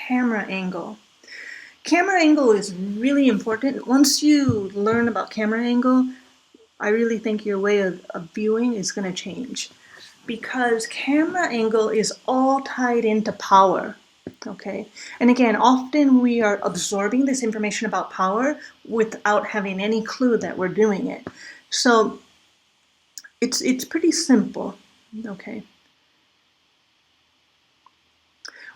camera angle. Camera angle is really important. Once you learn about camera angle, I really think your way of viewing is going to change, because camera angle is all tied into power. Okay, and again, often we are absorbing this information about power without having any clue that we're doing it. So it's pretty simple. Okay,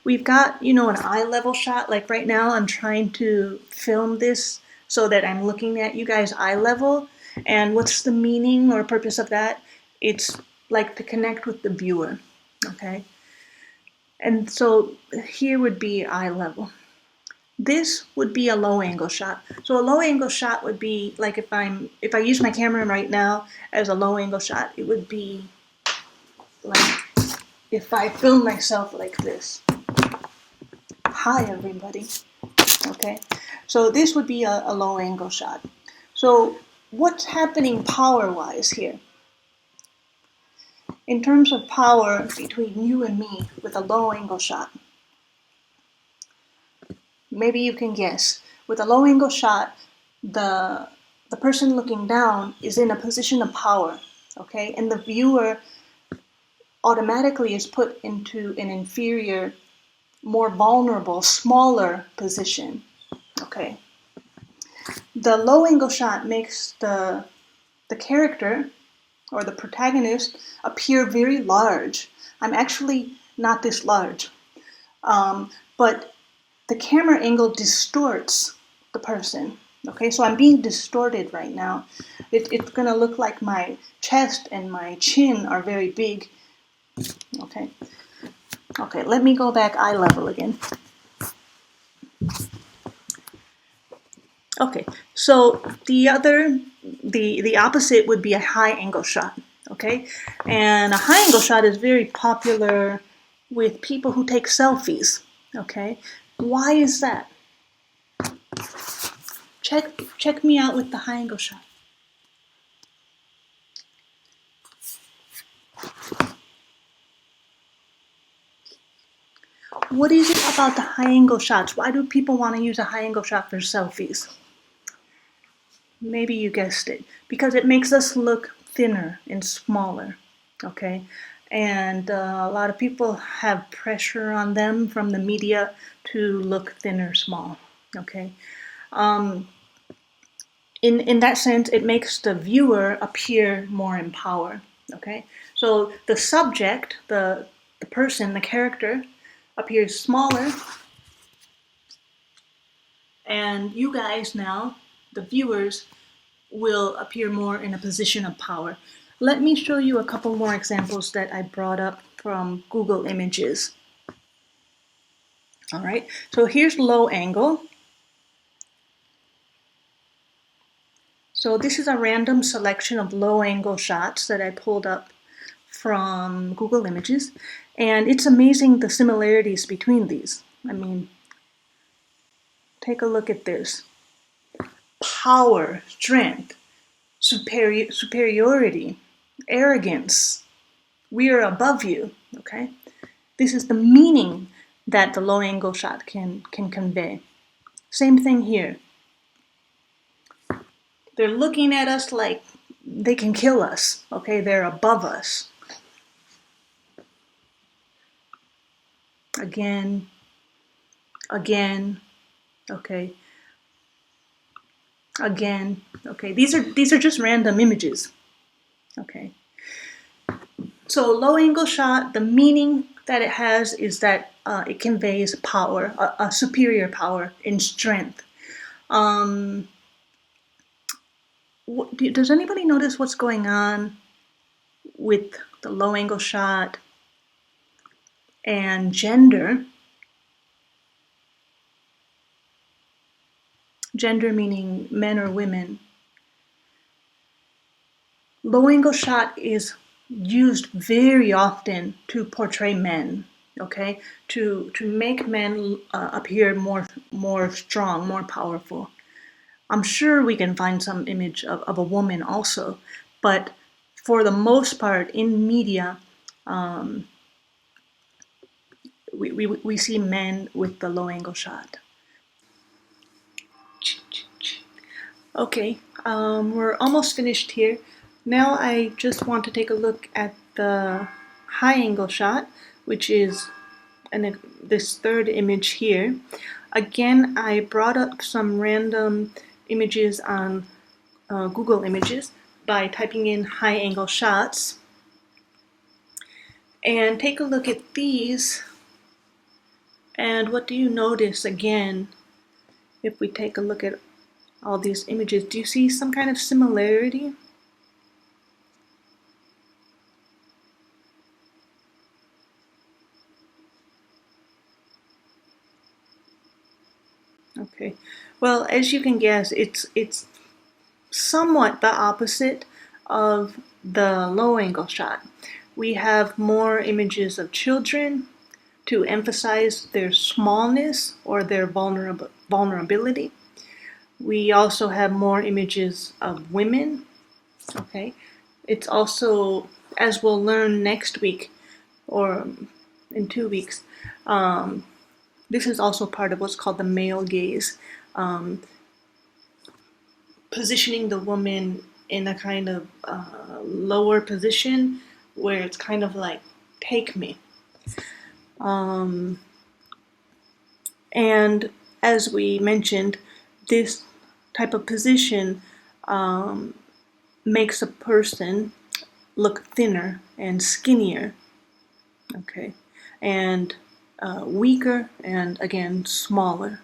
we've got, an eye level shot. Like right now, I'm trying to film this so that I'm looking at you guys eye level. And what's the meaning or purpose of that? It's like to connect with the viewer. Okay. And so here would be eye level. This would be a low angle shot. So a low angle shot would be like if I use my camera right now as a low angle shot, it would be like if I film myself like this. Hi everybody. Okay. So this would be a low angle shot. So what's happening power wise here? In terms of power between you and me with a low angle shot, maybe you can guess. With a low angle shot, the person looking down is in a position of power, okay? And the viewer automatically is put into an inferior, more vulnerable, smaller position, okay? The low angle shot makes the character or the protagonist appear very large. I'm actually not this large, but the camera angle distorts the person. Okay, so I'm being distorted right now. It's gonna look like my chest and my chin are very big. Okay, let me go back eye level again. Okay, so the opposite would be a high angle shot. Okay, and a high angle shot is very popular with people who take selfies. Okay, why is that? Check me out with the high angle shot. What is it about the high angle shots? Why do people want to use a high angle shot for selfies? Maybe you guessed it. Because it makes us look thinner and smaller. Okay? And a lot of people have pressure on them from the media to look thinner, small. Okay? In that sense, it makes the viewer appear more in power. Okay? So the subject, the person, the character, appears smaller, and you guys now, the viewers, will appear more in a position of power. Let me show you a couple more examples that I brought up from Google Images. All right, so here's low angle. So this is a random selection of low angle shots that I pulled up from Google Images, and it's amazing the similarities between these. I mean, take a look at this. Power, strength, superiority, arrogance. We are above you, okay? This is the meaning that the low angle shot can convey. Same thing here. They're looking at us like they can kill us, okay? They're above us. Again, okay? Again, okay? These are just random images, okay? So low angle shot, the meaning that it has is that it conveys power, a superior power in strength. Does anybody notice what's going on with the low angle shot and gender? Gender meaning men or women. Low angle shot is used very often to portray men, okay? To make men appear more strong, more powerful. I'm sure we can find some image of a woman also, but for the most part in media, we see men with the low angle shot. Okay, we're almost finished here. Now I just want to take a look at the high angle shot, which is this third image here. Again, I brought up some random images on Google Images by typing in high angle shots. And take a look at these. And what do you notice again if we take a look at all these images? Do you see some kind of similarity? Okay, well, as you can guess, it's somewhat the opposite of the low angle shot. We have more images of children to emphasize their smallness or their vulnerability. We also have more images of women. Okay, it's also, as we'll learn next week or in 2 weeks, this is also part of what's called the male gaze, positioning the woman in a kind of lower position where it's kind of like, take me. And as we mentioned, this type of position makes a person look thinner and skinnier, okay, and weaker and again smaller.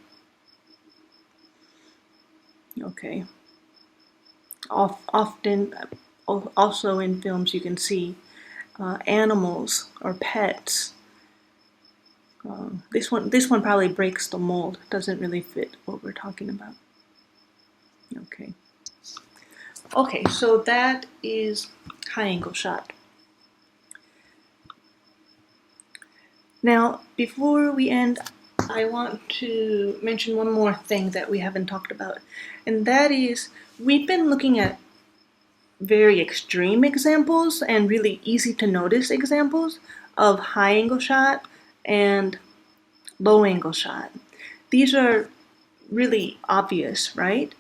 Okay. Often, also in films, you can see animals or pets. This one probably breaks the mold. Doesn't really fit what we're talking about. Okay. Okay, so that is high angle shot. Now, before we end, I want to mention one more thing that we haven't talked about, and that is we've been looking at very extreme examples and really easy to notice examples of high angle shot and low angle shot. These are really obvious, right?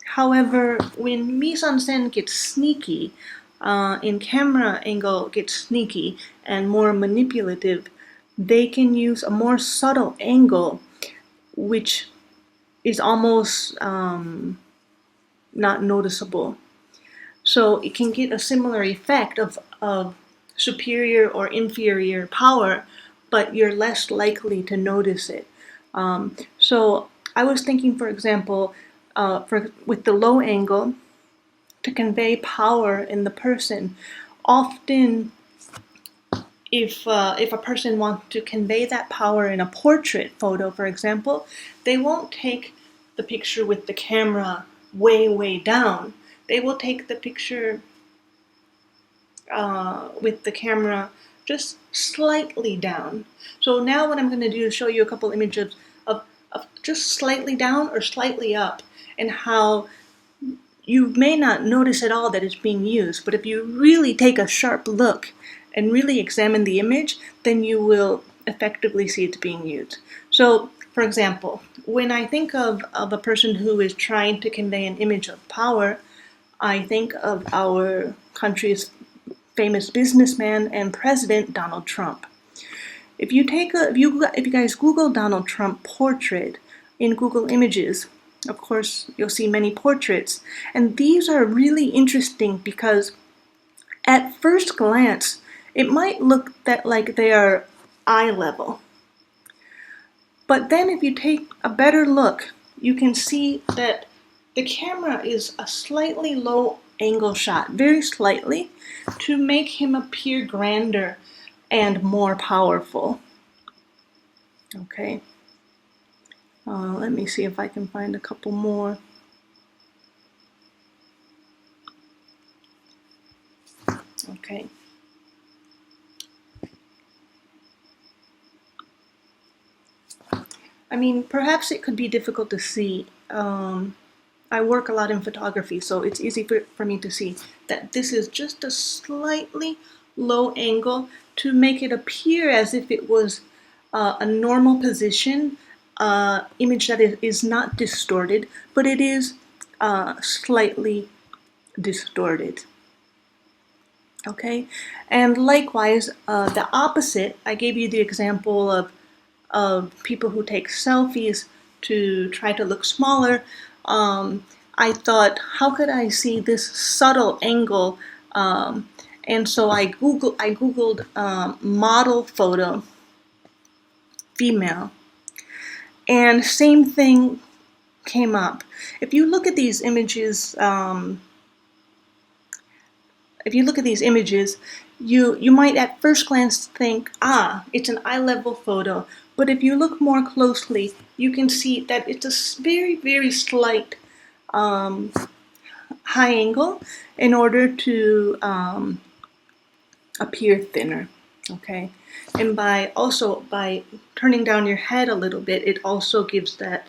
However, when mise-en-scène gets sneaky, in camera angle gets sneaky and more manipulative, they can use a more subtle angle, which is almost not noticeable. So it can get a similar effect of superior or inferior power, but you're less likely to notice it. So I was thinking, for example, with the low angle, to convey power in the person, often if a person wants to convey that power in a portrait photo, for example, they won't take the picture with the camera way down. They will take the picture with the camera just slightly down. So now what I'm going to do is show you a couple images of just slightly down or slightly up, and how you may not notice at all that it's being used, but if you really take a sharp look and really examine the image, then you will effectively see it's being used. So, for example, when I think of a person who is trying to convey an image of power, I think of our country's famous businessman and president, Donald Trump. If you guys Google Donald Trump portrait in Google Images, of course, you'll see many portraits, and these are really interesting because at first glance, it might look like they are eye level. But then if you take a better look, you can see that the camera is a slightly low angle shot, very slightly, to make him appear grander and more powerful. Okay. Let me see if I can find a couple more. Okay. I mean, perhaps it could be difficult to see. I work a lot in photography, so it's easy for me to see that this is just a slightly low angle to make it appear as if it was a normal position, image that is not distorted, but it is slightly distorted. Okay, and likewise, the opposite, I gave you the example of people who take selfies to try to look smaller. I thought, how could I see this subtle angle? And so I Googled model photo, female, and same thing came up. If you look at these images, you might at first glance think, it's an eye level photo. But if you look more closely, you can see that it's a very, very slight high angle in order to appear thinner. Okay, and by turning down your head a little bit, it also gives that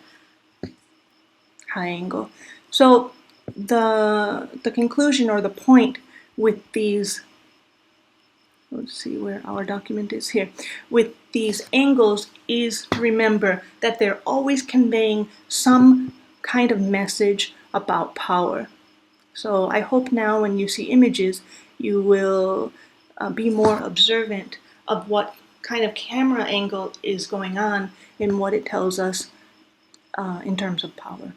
high angle. So the conclusion or the point with these, let's see where our document is here, with these angles is to remember that they're always conveying some kind of message about power. So I hope now when you see images, you will be more observant of what kind of camera angle is going on and what it tells us in terms of power.